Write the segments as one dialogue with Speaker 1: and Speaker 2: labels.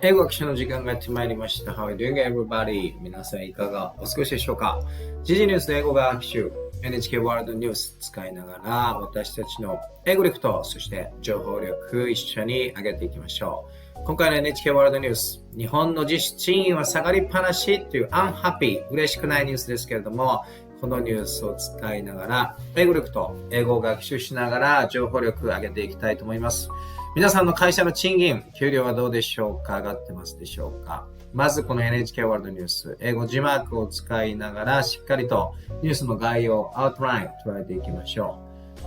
Speaker 1: 英語学習の時間がやってまいりました。How are you doing, everybody? 皆さんいかがお過ごしでしょうか。時事ニュースで英語学習 NHK ワールドニュース使いながら私たちの英語力とそして情報力一緒に上げていきましょう。今回の NHK ワールドニュース、日本の実質賃金は下がりっぱなしというunhappy、嬉しくないニュースですけれども、このニュースを使いながら英語力と英語を学習しながら情報力を上げていきたいと思います。皆さんの会社の賃金、給料はどうでしょうか？上がってますでしょうか？まずこの NHK ワールドニュース、英語字幕を使いながらしっかりとニュースの概要、アウトラインを捉えていきましょ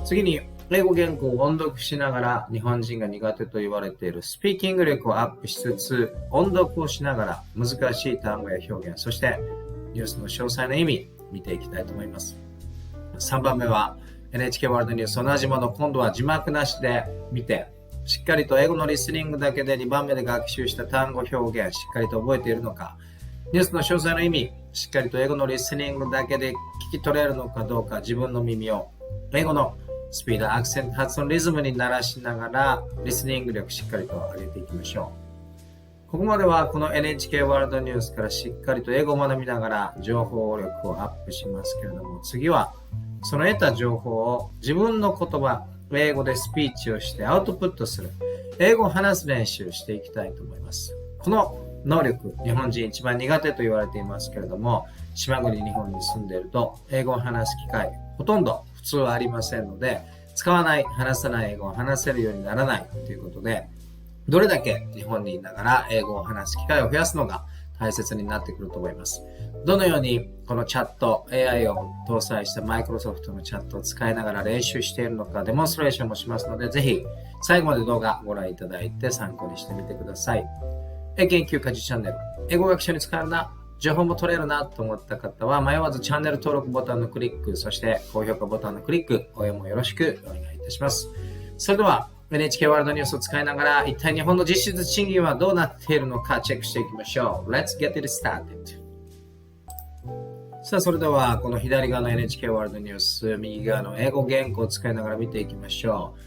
Speaker 1: う。次に英語原稿を音読しながら日本人が苦手と言われているスピーキング力をアップしつつ音読をしながら難しい単語や表現、そしてニュースの詳細な意味見ていきたいと思います。3番目は NHK ワールドニュース同じもの今度は字幕なしで見てしっかりと英語のリスニングだけで2番目で学習した単語表現しっかりと覚えているのか、ニュースの詳細の意味しっかりと英語のリスニングだけで聞き取れるのかどうか、自分の耳を英語のスピード、アクセント、発音、リズムに慣らしながらリスニング力しっかりと上げていきましょう。ここまではこの NHK ワールドニュースからしっかりと英語を学びながら情報力をアップしますけれども、次はその得た情報を自分の言葉、英語でスピーチをしてアウトプットする、英語を話す練習をしていきたいと思います。この能力、日本人一番苦手と言われていますけれども、島国日本に住んでいると英語を話す機会ほとんど普通はありませんので、使わない、話さない英語を話せるようにならないということで、どれだけ日本にいながら英語を話す機会を増やすのが大切になってくると思います。どのようにこのチャット AI を搭載したマイクロソフトのチャットを使いながら練習しているのかデモンストレーションもしますので、ぜひ最後まで動画ご覧いただいて参考にしてみてください。英研究家事チャンネル、英語学習に使えるな、情報も取れるなと思った方は迷わずチャンネル登録ボタンのクリック、そして高評価ボタンのクリック、応援もよろしくお願いいたします。それでは NHK ワールドニュースを使いながら一体日本の実質賃金はどうなっているのかチェックしていきましょう。Let's get it started. さあ、それではこの左側の NHK ワールドニュース、右側の英語原稿を使いながら見ていきましょう。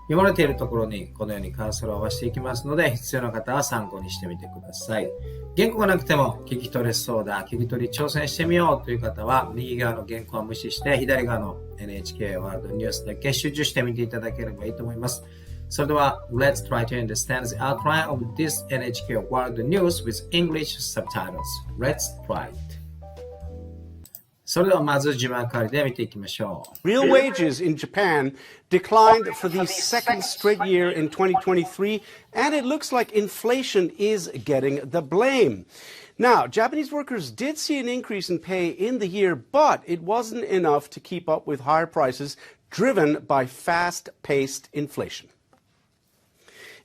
Speaker 1: 読まれているところにこのようにカーソルを合わせていきますので、必要な方は参考にしてみてください。原稿がなくても聞き取れそうだ、聞き取り挑戦してみようという方は、右側の原稿は無視して左側の NHK ワールドニュースだけ集中してみていただければいいと思います。それでは Let's try to understand the outline of this NHK World News with English subtitles. Let's try it. それではまず字幕ありで見ていきましょう。
Speaker 2: Real wages in Japan declined for the second straight year in 2023, and it looks like inflation is getting the blame. Now, Japanese workers did see an increase in pay in the year, but it wasn't enough to keep up with higher prices driven by fast-paced inflation.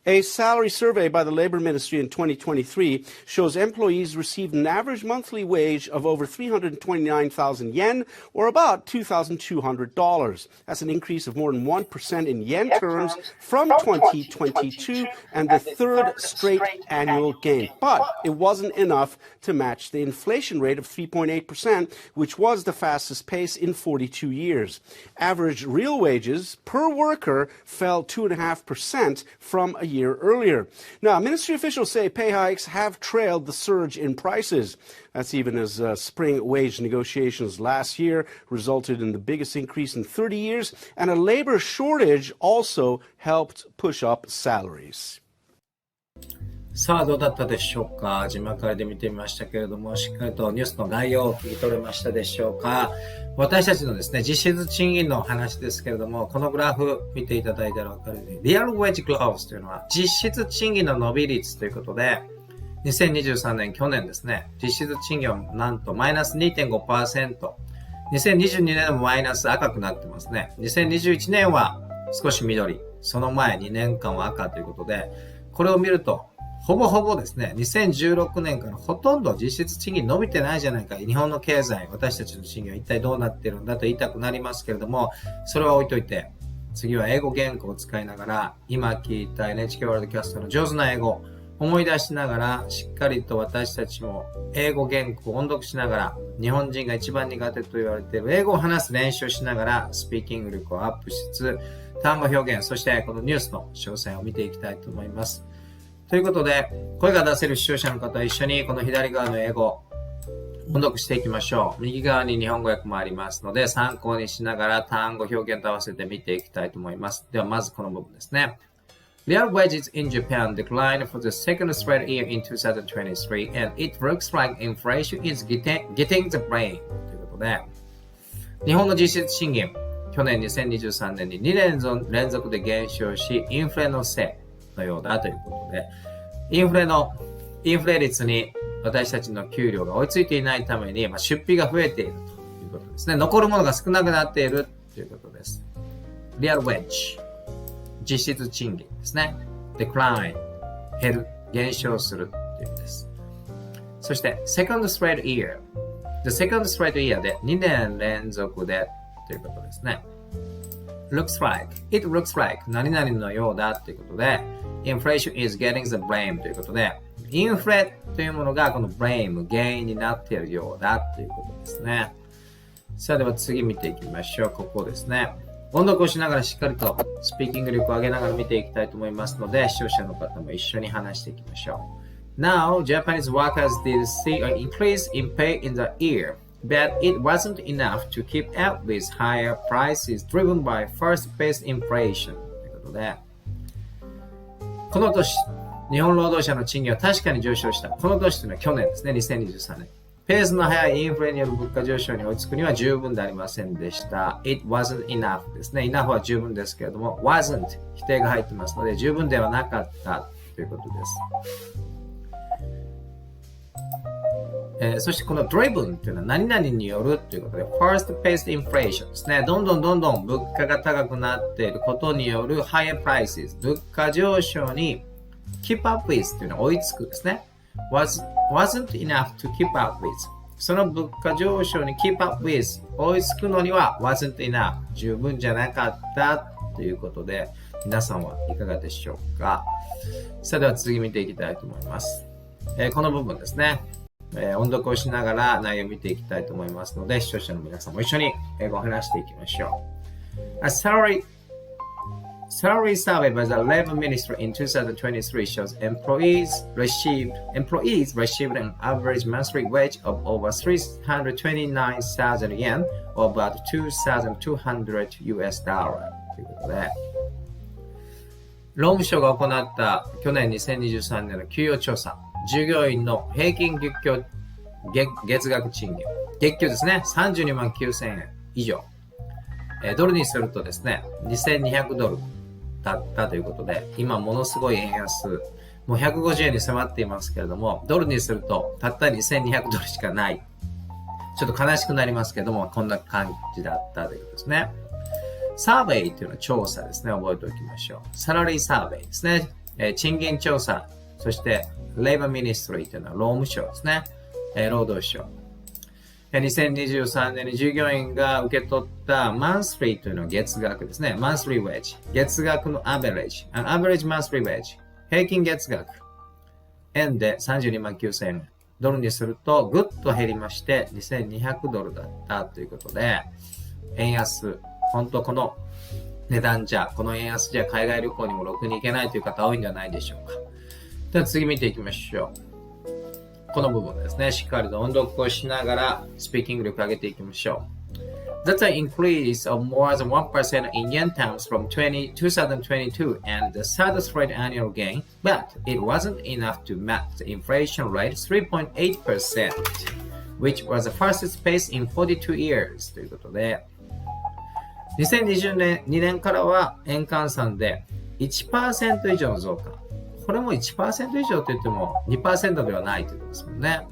Speaker 2: A salary survey by the Labor Ministry in 2023 shows employees received an average monthly wage of over 329,000 yen, or about $2,200. That's an increase of more than 1% in yen terms from 2022 and the third straight annual gain. But it wasn't enough to match the inflation rate of 3.8%, which was the fastest pace in 42 years. Average real wages per worker fell 2.5% from a year earlier. Now, ministry officials say pay hikes have trailed the surge in prices. That's even as spring wage negotiations last year resulted in the biggest increase in 30 years, and a labor shortage also helped push up salaries.
Speaker 1: さあ、どうだったでしょうか。字幕ありで見てみましたけれども、しっかりとニュースの概要を聞き取れましたでしょうか。私たちのですね、実質賃金の話ですけれども、このグラフ見ていただいたらわかるように、リアルウェッジグロースというのは実質賃金の伸び率ということで、2023年、去年ですね、実質賃金はなんとマイナス 2.5%、2022年もマイナス赤くなってますね。2021年は少し緑、その前2年間は赤ということで、これを見ると、ほぼほぼですね、2016年からほとんど実質賃金伸びてないじゃないか。日本の経済、私たちの賃金は一体どうなってるんだと言いたくなりますけれども、それは置いといて、次は英語原稿を使いながら、今聞いた NHK ワールドキャストの上手な英語、思い出しながら、しっかりと私たちも英語原稿を音読しながら、日本人が一番苦手と言われている英語を話す練習をしながら、スピーキング力をアップしつつ、単語表現、そしてこのニュースの詳細を見ていきたいと思います。ということで、声が出せる視聴者の方は一緒にこの左側の英語、音読していきましょう。右側に日本語訳もありますので、参考にしながら単語表現と合わせて見ていきたいと思います。ではまずこの部分ですね。Real wages in Japan declined for the second straight year in 2023 and it looks like inflation is getting the blame ということで、日本の実質賃金、去年2023年に2年連続で減少し、インフレのせいのようだということで、インフレ率に私たちの給料が追いついていないために、出費が増えているということですね。残るものが少なくなっているということです。Real wage、実質賃金ですね。decline、減る、減少するということです。そして、second straight year、the second straight year で2年連続でということですね。it looks like 何々のようだということで、inflation is getting the blame ということで、インフレというものがこの blame 原因になっているようだということですね。さあでは次見ていきましょう。ここですね。音読をしながらしっかりとスピーキング力を上げながら見ていきたいと思いますので、視聴者の方も一緒に話していきましょう。Now, Japanese workers did see an increase in pay in the year, but it wasn't enough to keep up with higher prices driven by fast-paced inflation ということで、この年、日本労働者の賃金は確かに上昇した。この年というのは去年ですね、2023年。ペースの速いインフレによる物価上昇に追いつくには十分でありませんでした。It wasn't enough ですね。enough は十分ですけれども、wasn't 否定が入ってますので、十分ではなかったということです。そしてこの driven というのは何々によるということで、fast-paced inflation ですね。どんどん物価が高くなっていることによる higher prices、物価上昇に keep up with というのは追いつくですね。wasn't enough to keep up with その物価上昇に keep up with 追いつくのには wasn't enough 十分じゃなかったということで、皆さんはいかがでしょうか。さあでは次見ていきたいと思います。この部分ですね。音読をしながら内容を見ていきたいと思いますので、視聴者の皆さんも一緒に英語を話していきましょう。A salary survey by the Labor Ministry in 2023 shows employees received an average monthly wage of over 329,000 yen or about $2,200 US ということで、労務省が行った去年2023年の給与調査、従業員の平均月額賃金、月給ですね、32万9000円以上。ドルにするとですね、2200ドルだったということで、今ものすごい円安、もう150円に迫っていますけれども、ドルにするとたった2200ドルしかない。ちょっと悲しくなりますけども、こんな感じだったということですね。サーベイというのは調査ですね。覚えておきましょう。サラリーサーベイですね。賃金調査。そして、レイバーミニストリーというのは労務省ですね。労働省。2023年に従業員が受け取ったマンスリーというのは月額ですね。マンスリーウェッジ。月額のアベレージ。アベレージマンスリーウェッジ。平均月額。円で32万9000円。ドルにするとぐっと減りまして2200ドルだったということで、円安。本当この値段じゃ、この円安じゃ海外旅行にもろくに行けないという方多いんじゃないでしょうか。では次見ていきましょう。この部分ですね。しっかりと音読をしながらスピーキング力上げていきましょう。That's an increase of more than 1% in yen terms from 2022 and the third straight annual gain, but it wasn't enough to match the inflation rate 3.8%, which was the fastest pace in 42 years ということで、2020年、2年からは円換算で 1% 以上の増加。これも 1% 以上と言っても 2% ではないということですもんね。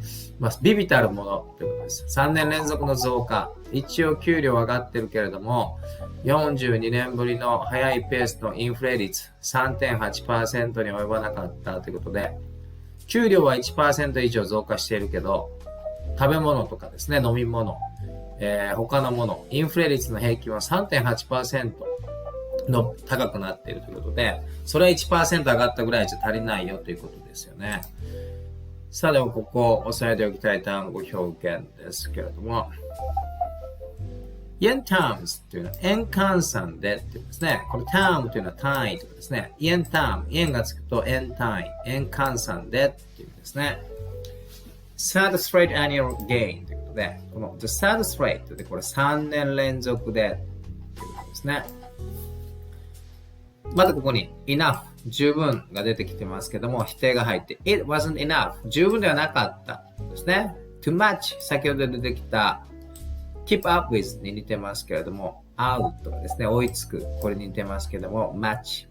Speaker 1: ビビたるものということです。3年連続の増加。一応給料上がってるけれども、42年ぶりの早いペースのインフレ率 3.8% に及ばなかったということで、給料は 1% 以上増加しているけど、食べ物とかですね、飲み物、他のもの、インフレ率の平均は 3.8% の高くなっているということで、それは 1% 上がったぐらいじゃ足りないよということですよね。さあではここ押さえておきたい単語表現ですけれども、yen terms というのは円換算でっていうんですね。この term というのは単位とかですね。yen term、円がつくと円単位、円換算でっていうんですね。third straight annual gain ということで、この the third straight でこれ3年連続でっていうことですね。またここに enough 十分が出てきてますけども、否定が入って it wasn't enough 十分ではなかったですね。to match 先ほど出てきた keep up with に似てますけれども out とかですね、追いつくこれに似てますけども match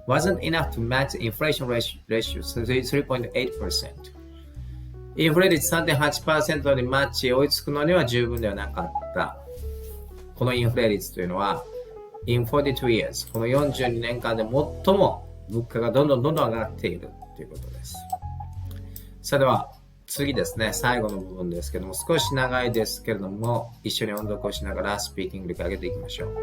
Speaker 1: wasn't enough to match the inflation ratio 3.8%インフレ率 3.8% にマッチ追いつくのには十分ではなかったこのインフレ率というのはIn 42 years この42年間で最も物価がどんどん上がっているということです。それでは次ですね、最後の部分ですけども少し長いですけれども一緒に音読をしながらスピーキング力上げていきましょう。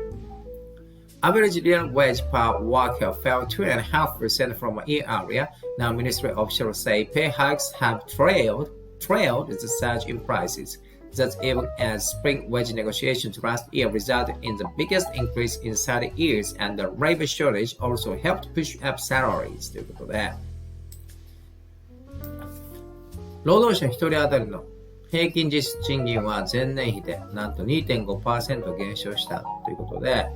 Speaker 1: Average real wage per worker fell 2.5% from a year earlier. Now ministry officials say pay hikes have trailed the surge in prices.That even as spring wage negotiations last year resulted in the biggest increase in 30 years and the labor shortage also helped push up salaries ということで、労働者1人当たりの平均実質賃金は前年比でなんと 2.5% 減少したということで、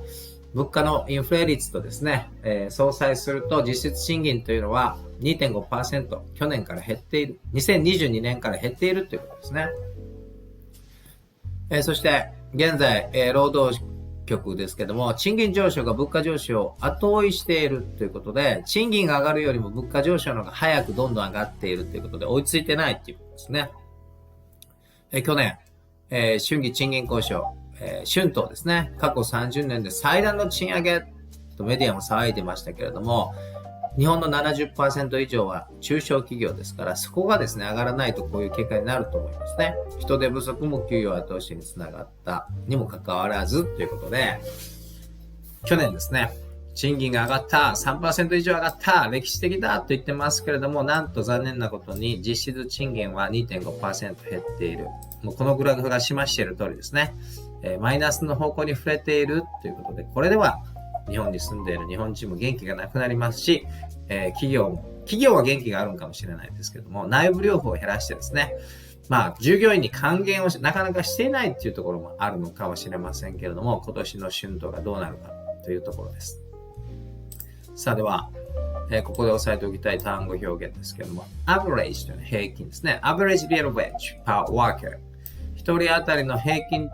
Speaker 1: 物価のインフレ率とですね、相殺すると実質賃金というのは 2.5% 去年から減っている、2022年から減っているということですね。そして現在、労働局ですけども賃金上昇が物価上昇を後追いしているということで賃金が上がるよりも物価上昇の方が早くどんどん上がっているということで追いついてないということですね。去年、春季賃金交渉、春闘ですね過去30年で最大の賃上げとメディアも騒いでましたけれども日本の 70% 以上は中小企業ですからそこがですね上がらないとこういう結果になると思いますね。人手不足も給与後押しにつながったにもかかわらずということで去年ですね賃金が上がった 3% 以上上がった歴史的だと言ってますけれどもなんと残念なことに実質賃金は 2.5% 減っている。もうこのグラフが示している通りですね、マイナスの方向に触れているということでこれでは日本に住んでいる日本人も元気がなくなりますし、企業は元気があるのかもしれないですけども内部留保を減らしてですね従業員に還元をなかなかしていないっていうところもあるのかもしれませんけれども今年の春闘がどうなるかというところです。さあでは、ここで押さえておきたい単語表現ですけれども average というのは平均ですね。 average real wage per worker 一人当たりの平均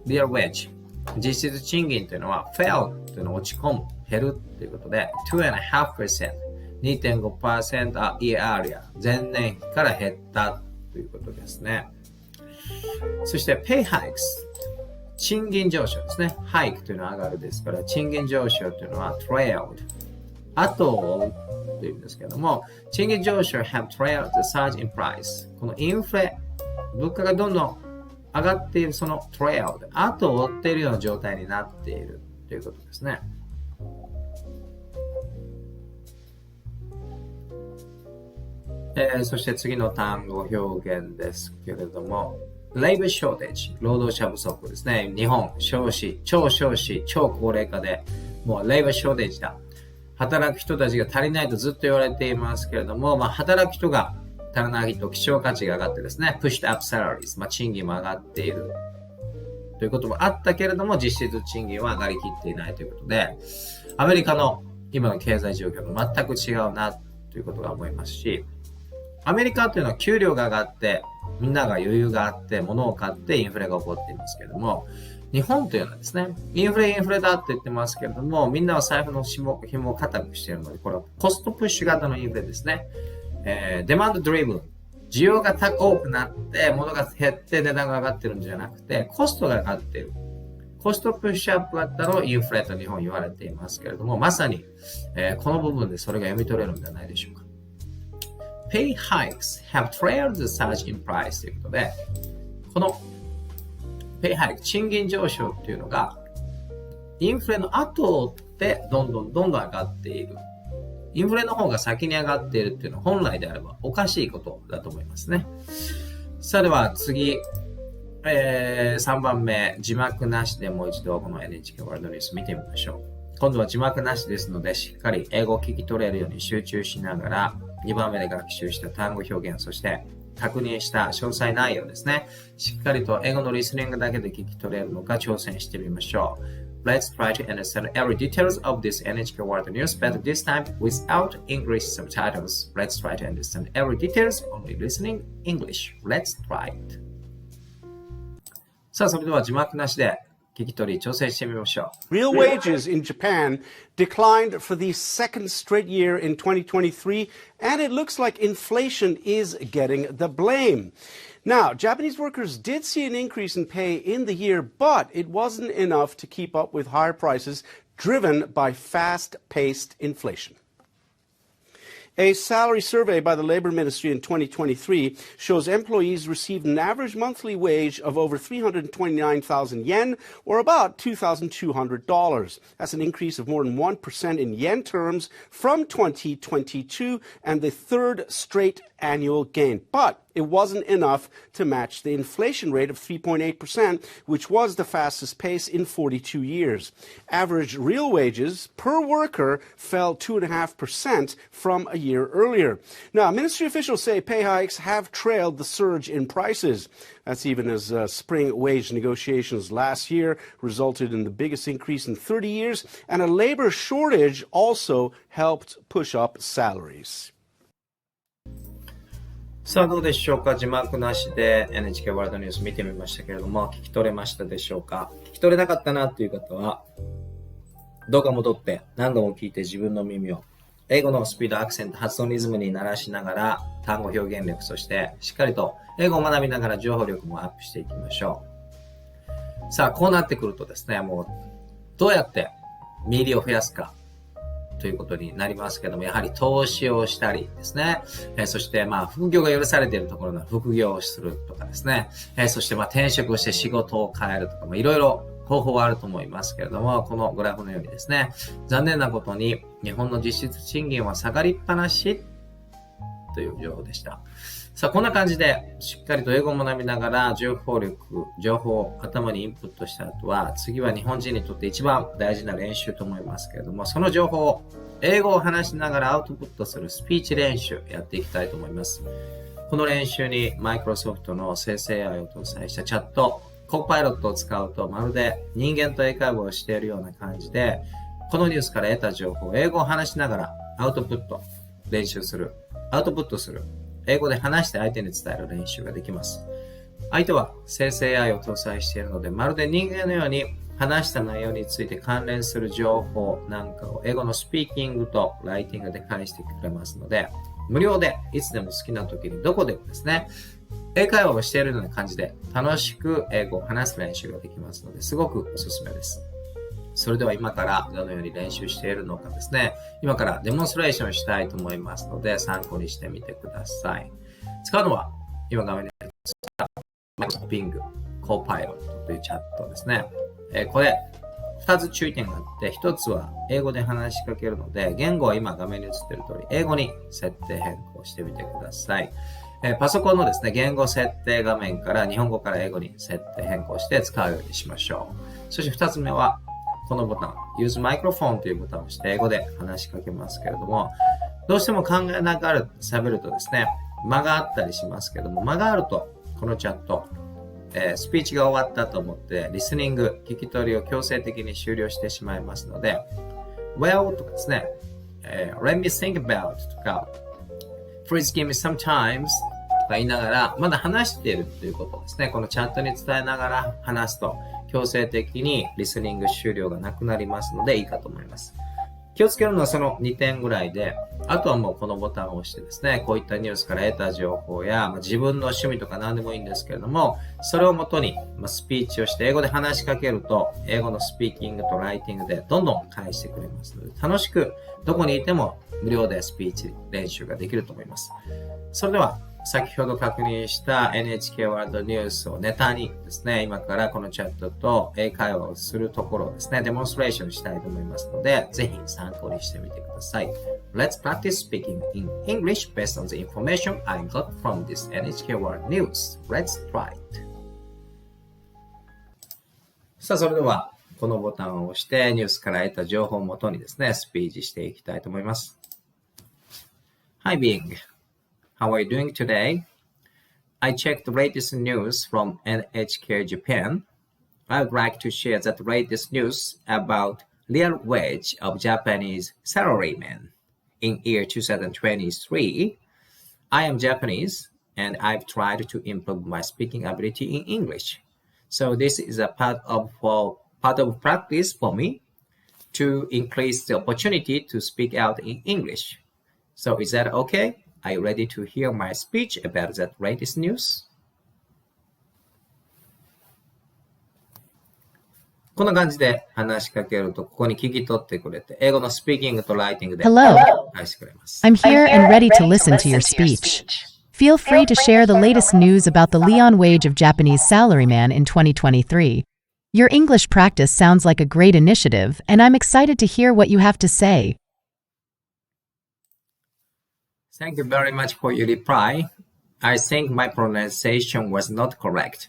Speaker 1: real wage実質賃金というのは fell というのは落ち込む減るということで 2.5% 2.5% a year earlier 前年比から減ったということですね。そして pay hikes 賃金上昇ですね。hike というのは上がるですから賃金上昇というのは trailed 後を追うというんですけども賃金上昇 have trailed the surge in price このインフレ物価がどんどん上がっているそのトレイルで後を追っているような状態になっているということですね。そして次の単語表現ですけれども Labor shortage 労働者不足ですね。日本少子超少子超高齢化でもう Labor shortage だ働く人たちが足りないとずっと言われていますけれども、働く人が足らないと希少価値が上がってですね、pushed up salaries、賃金も上がっているということもあったけれども、実質賃金は上がりきっていないということで、アメリカの今の経済状況と全く違うなということが思いますし、アメリカというのは給料が上がって、みんなが余裕があって、物を買ってインフレが起こっていますけれども、日本というのはですね、インフレだって言ってますけれども、みんなは財布の紐を固くしているので、これはコストプッシュ型のインフレですね。デマンドドリブン。需要が多くなって、物が減って値段が上がってるんじゃなくて、コストが上がっている。コストプッシュアップ型のインフレと日本言われていますけれども、まさに、この部分でそれが読み取れるんではないでしょうか。Pay hikes have trailed the surge in price ということで、この Pay hike 賃金上昇っていうのがインフレの後を追ってどんどん上がっている。インフレの方が先に上がっているっていうのは本来であればおかしいことだと思いますね。さあでは次、3番目、字幕なしでもう一度この NHK ワールドニュース見てみましょう。今度は字幕なしですので、しっかり英語を聞き取れるように集中しながら、2番目で学習した単語表現、そして確認した詳細内容ですね。しっかりと英語のリスニングだけで聞き取れるのか挑戦してみましょう。Let's try to understand every details of this NHK World News, but this time without English subtitles. Let's try to understand every details only listening English. Let's try it. さあ、それでは字幕なしで聞き取り挑戦してみましょう。
Speaker 2: Real wages in Japan declined for the second straight year in 2023, and it looks like inflation is getting the blame. Now, Japanese workers did see an increase in pay in the year, but it wasn't enough to keep up with higher prices driven by fast-paced inflation. A salary survey by the Labor Ministry in 2023 shows employees received an average monthly wage of over 329,000 yen, or about $2,200. That's an increase of more than 1% in yen terms from 2022 and the third straight annual gain. But it wasn't enough to match the inflation rate of 3.8%, which was the fastest pace in 42 years. Average real wages per worker fell 2.5% from a year earlier. Now, ministry officials say pay hikes have trailed the surge in prices. That's even as spring wage negotiations last year resulted in the biggest increase in 30 years, and a labor shortage also helped push up salaries.
Speaker 1: さあどうでしょうか。字幕なしで NHK ワールドニュース見てみましたけれども、聞き取れましたでしょうか。聞き取れなかったなという方は、動画戻って何度も聞いて自分の耳を英語のスピード、アクセント、発音リズムに慣らしながら単語表現力、そしてしっかりと英語を学びながら情報力もアップしていきましょう。さあこうなってくるとですね、もうどうやって見入りを増やすかということになりますけども、やはり投資をしたりですね、そして副業が許されているところの副業をするとかですね、そして転職をして仕事を変えるとか、いろいろ方法はあると思いますけれども、このグラフのようにですね、残念なことに日本の実質賃金は下がりっぱなしという情報でした。さあこんな感じでしっかりと英語を学びながら情報を頭にインプットした後は、次は日本人にとって一番大事な練習と思いますけれども、その情報を英語を話しながらアウトプットするスピーチ練習やっていきたいと思います。この練習にマイクロソフトの生成 AI を搭載したチャット、コーパイロットを使うとまるで人間と英会話をしているような感じで、このニュースから得た情報を英語を話しながらアウトプットする。英語で話して相手に伝える練習ができます。相手は生成 AI を搭載しているので、まるで人間のように話した内容について関連する情報なんかを英語のスピーキングとライティングで返してくれますので、無料でいつでも好きな時にどこでもですね、英会話をしているような感じで楽しく英語を話す練習ができますので、すごくおすすめです。それでは今からどのように練習しているのかですね、今からデモンストレーションしたいと思いますので、参考にしてみてください。使うのは、今画面にありますが、Bing、コーパイロットというチャットですね。これ、2つ注意点があって、1つは英語で話しかけるので、言語は今画面に映っている通り、英語に設定変更してみてください。パソコンのですね、言語設定画面から日本語から英語に設定変更して使うようにしましょう。そして2つ目は、このボタン、Use Microphone というボタンを押して英語で話しかけますけれども、どうしても考えながら喋るとですね、間があったりしますけども、間があると、このチャット、スピーチが終わったと思って、リスニング、聞き取りを強制的に終了してしまいますので、Well とかですね、Let me think about とか、Please give me some time とか言いながら、まだ話しているということですね。このチャットに伝えながら話すと、強制的にリスニング終了がなくなりますのでいいかと思います。気をつけるのはその2点ぐらいで、あとはもうこのボタンを押してですね、こういったニュースから得た情報や、自分の趣味とか何でもいいんですけれども、それをもとにスピーチをして英語で話しかけると、英語のスピーキングとライティングでどんどん返してくれますので、楽しくどこにいても無料でスピーチ練習ができると思います。それでは、先ほど確認した NHK ワールドニュースをネタにですね、今からこのチャットと英会話をするところをですね、デモンストレーションしたいと思いますので、ぜひ参考にしてみてください。Let's practice speaking in English based on the information I got from this NHK World News. Let's try it. さあ、それでは、このボタンを押して、ニュースから得た情報をもとにですね、スピーチしていきたいと思います。Hi, Bing. How are you doing today? I checked the latest news from NHK Japan. I would like to share the latest news about real wage of Japanese salarymen in year 2023. I am Japanese, and I've tried to improve my speaking ability in English. So this is a part of practice for me to increase the opportunity to speak out in English. So is that okay? Are you ready to hear my speech about that latest news? こんな感じで話しかけると、ここに聞き取ってくれて、英語のスピーキングとライティングで
Speaker 3: Hello.
Speaker 1: 返してくれます。
Speaker 3: I'm here and ready to listen to your speech. Feel free to share the latest news about the Leon wage of Japanese salaryman in 2023. Your English practice sounds like a great initiative, and I'm excited to hear what you have to say.
Speaker 1: Thank you very much for your reply. I think my pronunciation was not correct.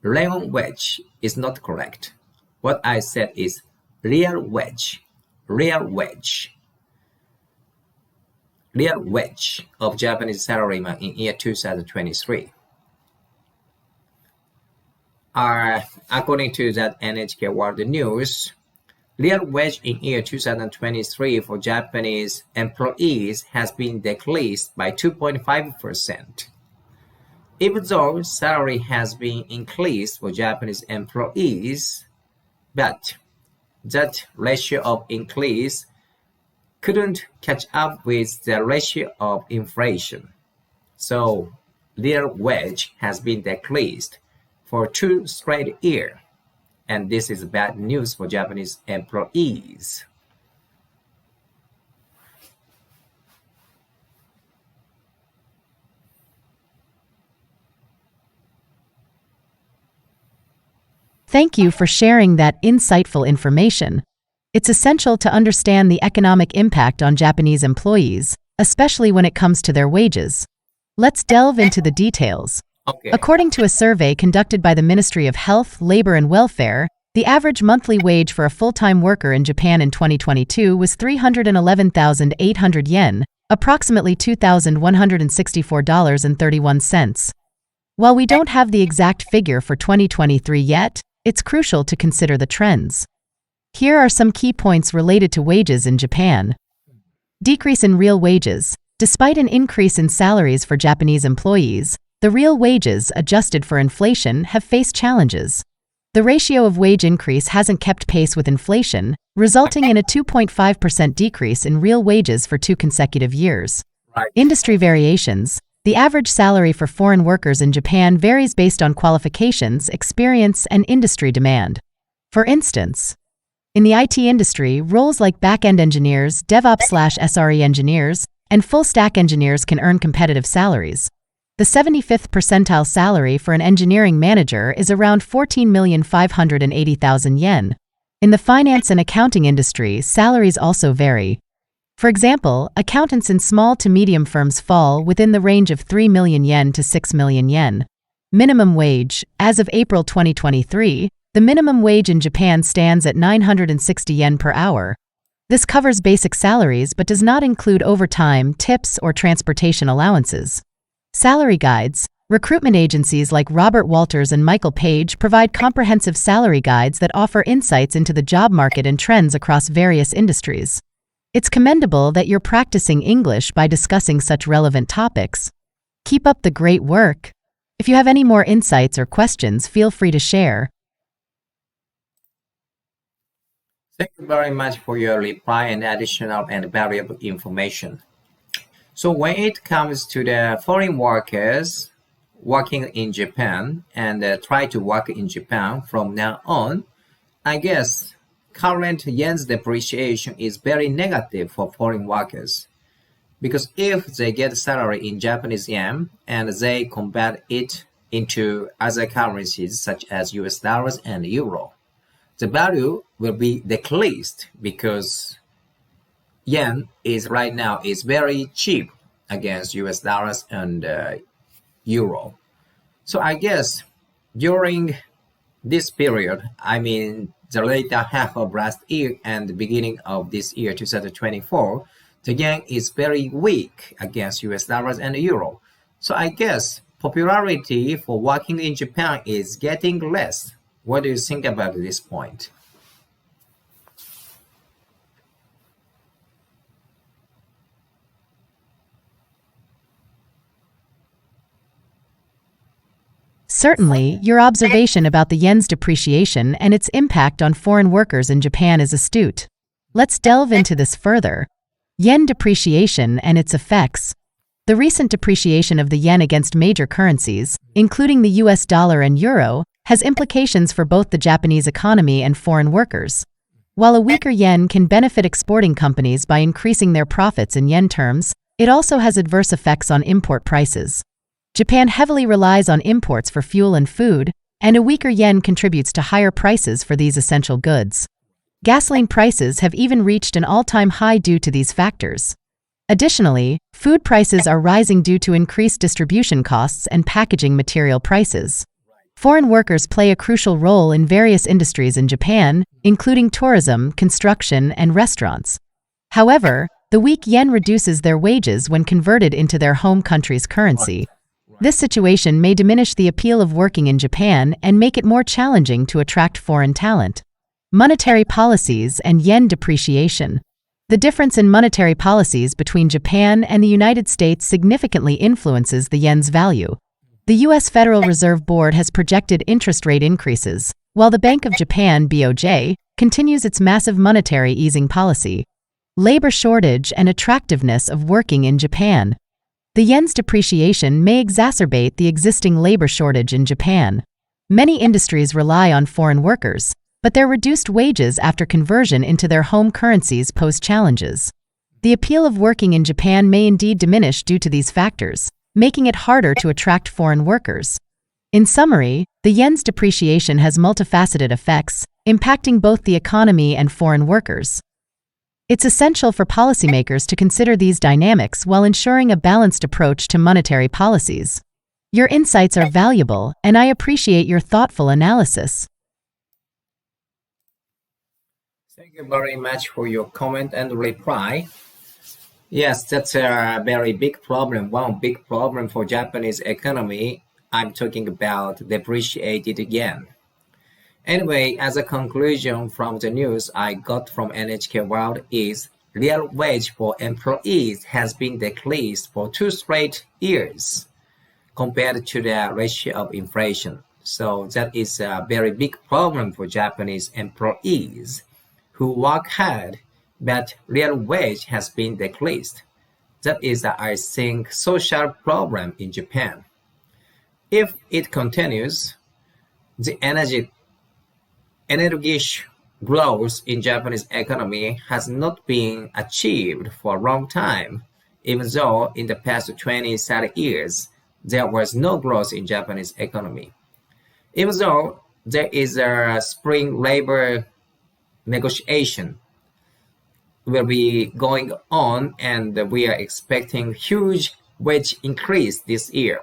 Speaker 1: Leon wedge is not correct. What I said is real wedge. Real wedge of Japanese salaryman in year 2023. According to that NHK World News, real wage in year 2023 for Japanese employees has been decreased by 2.5%. Even though salary has been increased for Japanese employees, but that ratio of increase couldn't catch up with the ratio of inflation. So real wage has been decreased for 2 straight years. And this is bad news for Japanese employees.
Speaker 3: Thank you for sharing that insightful information. It's essential to understand the economic impact on Japanese employees, especially when it comes to their wages. Let's delve into the details.
Speaker 1: Okay.
Speaker 3: According to a survey conducted by the Ministry of Health, Labor and Welfare, the average monthly wage for a full-time worker in Japan in 2022 was 311,800 yen, approximately $2,164.31. While we don't have the exact figure for 2023 yet, it's crucial to consider the trends. Here are some key points related to wages in Japan. Decrease in real wages. Despite an increase in salaries for Japanese employees, the real wages, adjusted for inflation, have faced challenges. The ratio of wage increase hasn't kept pace with inflation, resulting in a 2.5% decrease in real wages for 2 consecutive years.
Speaker 1: Right.
Speaker 3: Industry variations. The average salary for foreign workers in Japan varies based on qualifications, experience, and industry demand. For instance, in the IT industry, roles like back-end engineers, DevOps/SRE engineers, and full-stack engineers can earn competitive salaries. The 75th percentile salary for an engineering manager is around 14,580,000 yen. In the finance and accounting industry, salaries also vary. For example, accountants in small to medium firms fall within the range of 3 million yen to 6 million yen. Minimum wage. As of April 2023, the minimum wage in Japan stands at 960 yen per hour. This covers basic salaries but does not include overtime, tips, or transportation allowances. Salary guides. Recruitment agencies like Robert Walters and Michael Page provide comprehensive salary guides that offer insights into the job market and trends across various industries. It's commendable that you're practicing English by discussing such relevant topics. Keep up the great work. If you have any more insights or questions, feel free to share.
Speaker 1: Thank you very much for your reply and additional and valuable information. So when it comes to the foreign workers working in Japan and try to work in Japan from now on, I guess current yen's depreciation is very negative for foreign workers. Because if they get salary in Japanese yen and they convert it into other currencies such as US dollars and euro, the value will be decreased because yen is right now is very cheap against US dollars and euro. So I guess during this period, I mean the later half of last year and the beginning of this year, 2024, the yen is very weak against US dollars and euro. So I guess popularity for working in Japan is getting less. What do you think about this point?
Speaker 3: Certainly, your observation about the yen's depreciation and its impact on foreign workers in Japan is astute. Let's delve into this further. Yen depreciation and its effects. The recent depreciation of the yen against major currencies, including the US dollar and euro, has implications for both the Japanese economy and foreign workers. While a weaker yen can benefit exporting companies by increasing their profits in yen terms, it also has adverse effects on import prices. Japan heavily relies on imports for fuel and food, and a weaker yen contributes to higher prices for these essential goods. Gasoline prices have even reached an all-time high due to these factors. Additionally, food prices are rising due to increased distribution costs and packaging material prices. Foreign workers play a crucial role in various industries in Japan, including tourism, construction, and restaurants. However, the weak yen reduces their wages when converted into their home country's currency. This situation may diminish the appeal of working in Japan and make it more challenging to attract foreign talent. Monetary policies and yen depreciation. The difference in monetary policies between Japan and the United States significantly influences the yen's value. The U.S. Federal Reserve Board has projected interest rate increases, while the Bank of Japan (BOJ) continues its massive monetary easing policy. Labor shortage and attractiveness of working in Japan. The yen's depreciation may exacerbate the existing labor shortage in Japan. Many industries rely on foreign workers, but their reduced wages after conversion into their home currencies pose challenges. The appeal of working in Japan may indeed diminish due to these factors, making it harder to attract foreign workers. In summary, the yen's depreciation has multifaceted effects, impacting both the economy and foreign workers. It's essential for policymakers to consider these dynamics while ensuring a balanced approach to monetary policies. Your insights are valuable, and I appreciate your thoughtful analysis.
Speaker 1: Thank you very much for your comment and reply. Yes, that's a very big problem. One big problem for Japanese economy. I'm talking about depreciated yen. Anyway, as a conclusion from the news I got from NHK World is real wage for employees has been decreased for 2 straight years compared to the ratio of inflation. So that is a very big problem for Japanese employees who work hard, but real wage has been decreased. That is, I think, social problem in Japan. If it continues, the energy growth in Japanese economy has not been achieved for a long time, even though in the past 20-30 years, there was no growth in Japanese economy. Even though there is a spring labor negotiation will be going on and we are expecting huge wage increase this year.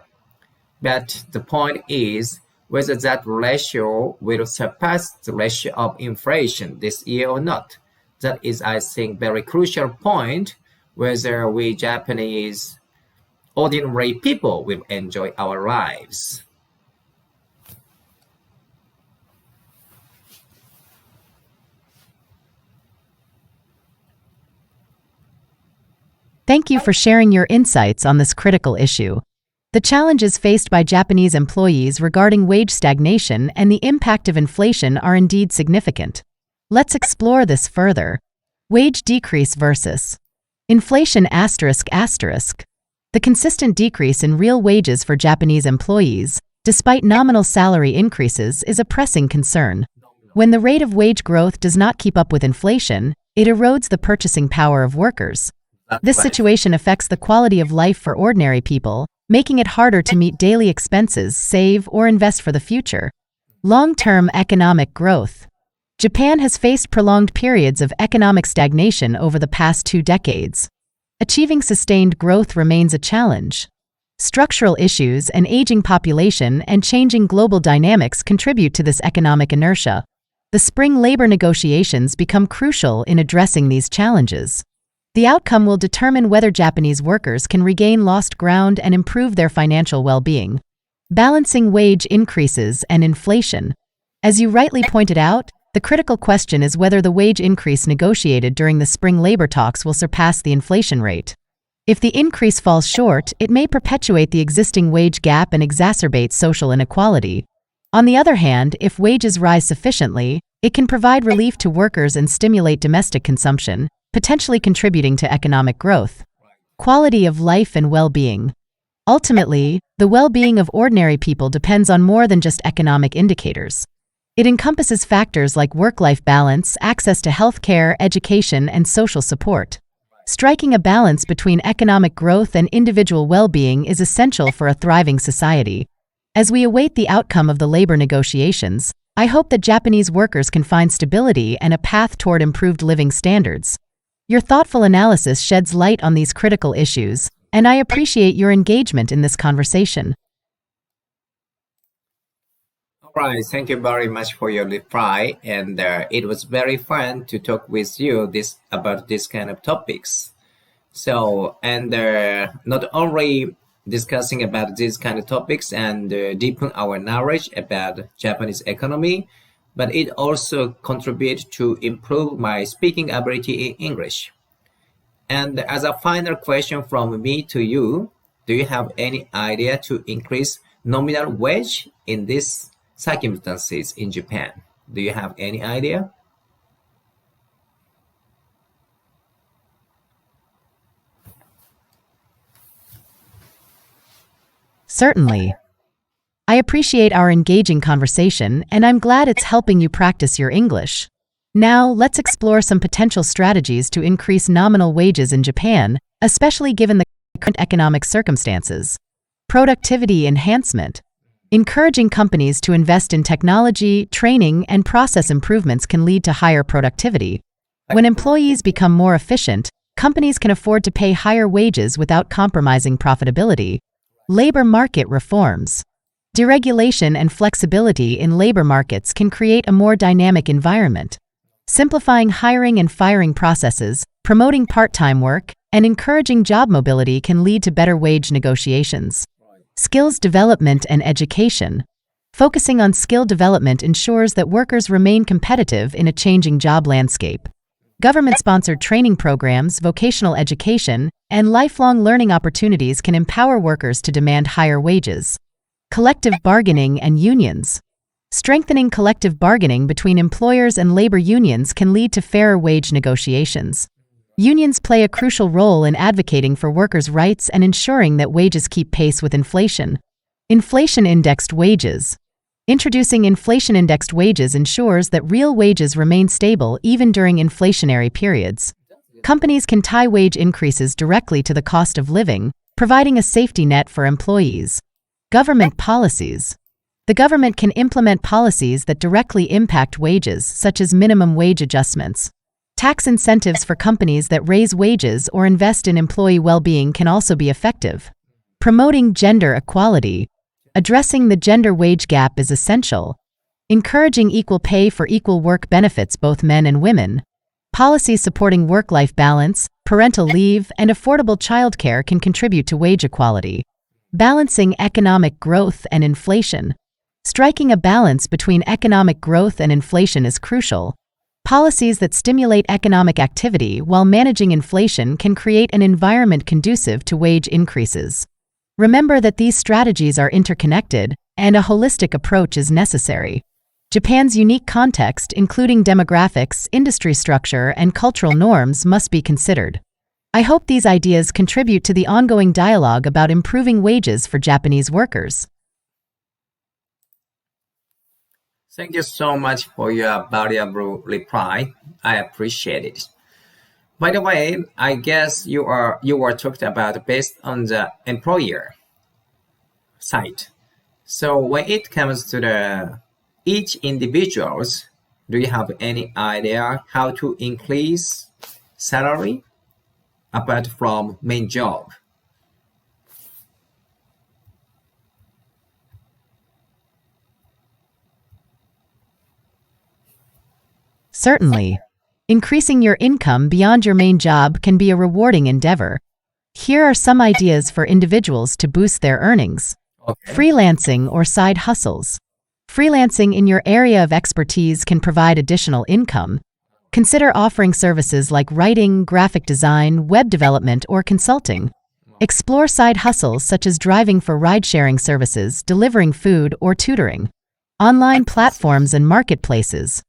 Speaker 1: But the point is, whether that ratio will surpass the ratio of inflation this year or not. That is, I think, very crucial point whether we Japanese ordinary people will enjoy our lives.
Speaker 3: Thank you for sharing your insights on this critical issue. The challenges faced by Japanese employees regarding wage stagnation and the impact of inflation are indeed significant. Let's explore this further. Wage decrease versus inflation ***. The consistent decrease in real wages for Japanese employees, despite nominal salary increases, is a pressing concern. When the rate of wage growth does not keep up with inflation, it erodes the purchasing power of workers. This situation affects the quality of life for ordinary people, making it harder to meet daily expenses, save, or invest for the future. Long-term economic growth. Japan has faced prolonged periods of economic stagnation over the past 2 decades. Achieving sustained growth remains a challenge. Structural issues, an aging population, and changing global dynamics contribute to this economic inertia. The spring labor negotiations become crucial in addressing these challenges. The outcome will determine whether Japanese workers can regain lost ground and improve their financial well-being. Balancing wage increases and inflation. As you rightly pointed out, the critical question is whether the wage increase negotiated during the spring labor talks will surpass the inflation rate. If the increase falls short, it may perpetuate the existing wage gap and exacerbate social inequality. On the other hand, if wages rise sufficiently, it can provide relief to workers and stimulate domestic consumption, potentially contributing to economic growth. Quality of life and well-being. Ultimately, the well-being of ordinary people depends on more than just economic indicators. It encompasses factors like work-life balance, access to health care, education, and social support. Striking a balance between economic growth and individual well-being is essential for a thriving society. As we await the outcome of the labor negotiations, I hope that Japanese workers can find stability and a path toward improved living standards. Your thoughtful analysis sheds light on these critical issues, and I appreciate your engagement in this conversation.
Speaker 1: All right, thank you very much for your reply, and it was very fun to talk with you about this kind of topics. So, and not only discussing about these kind of topics and deepen our knowledge about Japanese economy, but it also contributes to improve my speaking ability in English. And as a final question from me to you, do you have any idea to increase nominal wage in these circumstances in Japan? Do you have any idea?
Speaker 3: Certainly. I appreciate our engaging conversation, and I'm glad it's helping you practice your English. Now, let's explore some potential strategies to increase nominal wages in Japan, especially given the current economic circumstances. Productivity enhancement. Encouraging companies to invest in technology, training, and process improvements can lead to higher productivity. When employees become more efficient, companies can afford to pay higher wages without compromising profitability. Labor market reforms. Deregulation and flexibility in labor markets can create a more dynamic environment. Simplifying hiring and firing processes, promoting part-time work, and encouraging job mobility can lead to better wage negotiations. Skills development and education. Focusing on skill development ensures that workers remain competitive in a changing job landscape. Government-sponsored training programs, vocational education, and lifelong learning opportunities can empower workers to demand higher wages. Collective bargaining and unions. Strengthening collective bargaining between employers and labor unions can lead to fairer wage negotiations. Unions play a crucial role in advocating for workers' rights and ensuring that wages keep pace with inflation. Inflation-indexed wages. Introducing inflation-indexed wages ensures that real wages remain stable even during inflationary periods. Companies can tie wage increases directly to the cost of living, providing a safety net for employees. Government policies. The government can implement policies that directly impact wages, such as minimum wage adjustments. Tax incentives for companies that raise wages or invest in employee well-being can also be effective. Promoting gender equality. Addressing the gender wage gap is essential. Encouraging equal pay for equal work benefits both men and women. Policies supporting work-life balance, parental leave, and affordable childcare can contribute to wage equality. Balancing economic growth and inflation. Striking a balance between economic growth and inflation is crucial. Policies that stimulate economic activity while managing inflation can create an environment conducive to wage increases. Remember that these strategies are interconnected, and a holistic approach is necessary. Japan's unique context, including demographics, industry structure, and cultural norms, must be considered. I hope these ideas contribute to the ongoing dialogue about improving wages for Japanese workers.
Speaker 1: Thank you so much for your valuable reply. I appreciate it. By the way, I guess you were talked about based on the employer side. So when it comes to each individuals, do you have any idea how to increase salary apart from main job?
Speaker 3: Certainly. Increasing your income beyond your main job can be a rewarding endeavor. Here are some ideas for individuals to boost their earnings.
Speaker 1: Okay.
Speaker 3: Freelancing or side hustles. Freelancing in your area of expertise can provide additional income. Consider offering services like writing, graphic design, web development, or consulting. Explore side hustles such as driving for ride-sharing services, delivering food, or tutoring. Online platforms and marketplaces.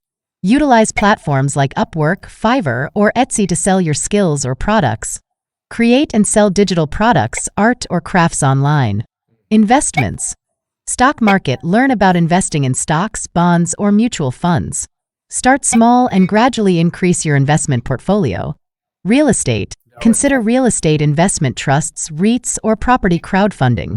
Speaker 3: Utilize platforms like Upwork, Fiverr, or Etsy to sell your skills or products. Create and sell digital products, art, or crafts online. Investments. Stock market. Learn about investing in stocks, bonds, or mutual funds. Start small and gradually increase your investment portfolio. Real estate. Consider real estate investment trusts, REITs, or property crowdfunding.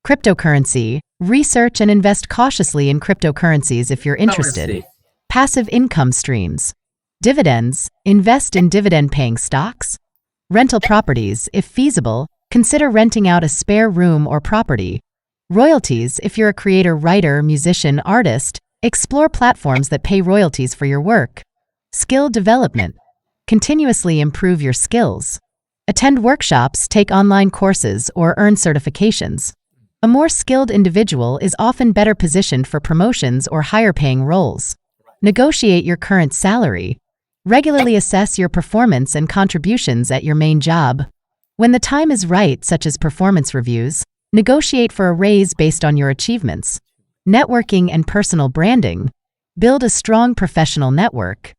Speaker 3: Cryptocurrency. Research and invest cautiously in cryptocurrencies if you're interested. Passive income streams. Dividends. Invest in dividend-paying stocks. Rental properties. If feasible, consider renting out a spare room or property. Royalties. If you're a creator, writer, musician, artist, explore platforms that pay royalties for your work. Skill development. Continuously improve your skills. Attend workshops, take online courses, or earn certifications. A more skilled individual is often better positioned for promotions or higher-paying roles. Negotiate your current salary. Regularly assess your performance and contributions at your main job. When the time is right, such as performance reviews, negotiate for a raise based on your achievements. Networking and personal branding. Build a strong professional network.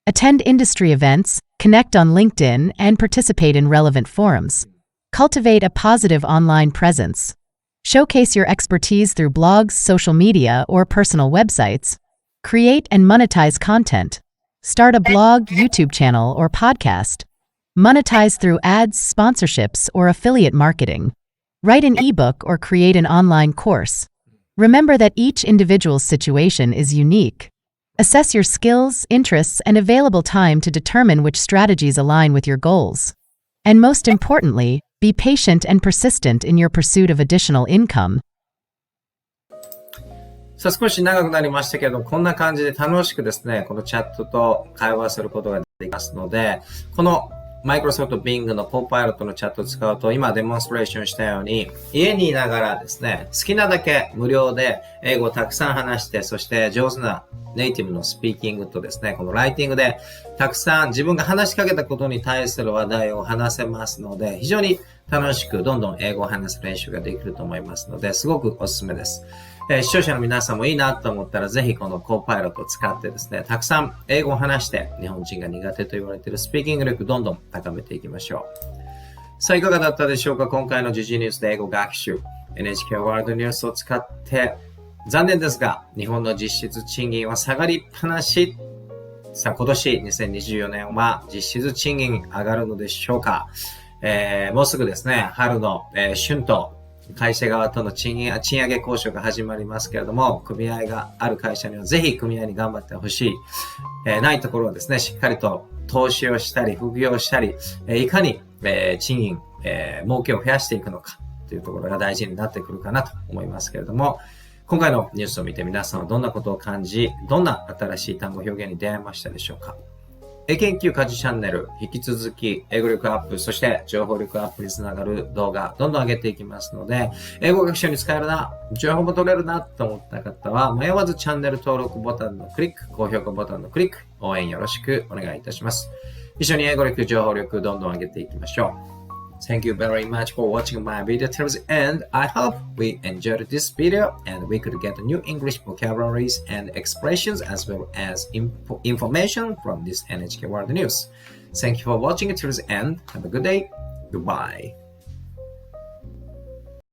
Speaker 3: Attend industry events, connect on LinkedIn, and participate in relevant forums. Cultivate a positive online presence. Showcase your expertise through blogs, social media, or personal websites. Create and monetize content. Start a blog, YouTube channel, or podcast. Monetize through ads, sponsorships, or affiliate marketing. Write an ebook or create an online course. Remember that each individual's situation is unique. Assess your skills, interests, and available time to determine which strategies align with your goals. And most importantly, be patient and persistent in your pursuit of additional income.
Speaker 1: さあ少し長くなりましたけど、こんな感じで楽しくですね、このチャットと会話することができますので、このマイクロソフト Bing のコーパイロットのチャットを使うと、今デモンストレーションしたように、家にいながらですね、好きなだけ無料で英語をたくさん話して、そして上手なネイティブのスピーキングとですね、このライティングでたくさん自分が話しかけたことに対する話題を話せますので、非常に楽しくどんどん英語を話す練習ができると思いますので、すごくおすすめです。視聴者の皆さんもいいなと思ったら、ぜひこのコーパイロットを使ってですね、たくさん英語を話して、日本人が苦手と言われているスピーキング力どんどん高めていきましょう。さあ、いかがだったでしょうか？今回の時事ニュースで英語学習、NHK ワールドニュースを使って、残念ですが、日本の実質賃金は下がりっぱなし。さあ、今年2024年は実質賃金上がるのでしょうか？もうすぐですね、春の、春闘、会社側との賃上げ交渉が始まりますけれども、組合がある会社にはぜひ組合に頑張ってほしい。ないところはですね、しっかりと投資をしたり、副業をしたり、いかに、賃金、儲けを増やしていくのかというところが大事になってくるかなと思いますけれども、今回のニュースを見て皆さんはどんなことを感じ、どんな新しい単語表現に出会いましたでしょうか？英研究家事チャンネル、引き続き英語力アップ、そして情報力アップにつながる動画、どんどん上げていきますので、英語学習に使えるな、情報も取れるなと思った方は、迷わずチャンネル登録ボタンのクリック、高評価ボタンのクリック、応援よろしくお願いいたします。一緒に英語力、情報力、どんどん上げていきましょう。Thank you very much for watching my video till the end. I hope we enjoyed this video and we could get new English vocabularies and expressions as well as information from this NHK World News. Thank you for watching till the end. Have a good day. Goodbye.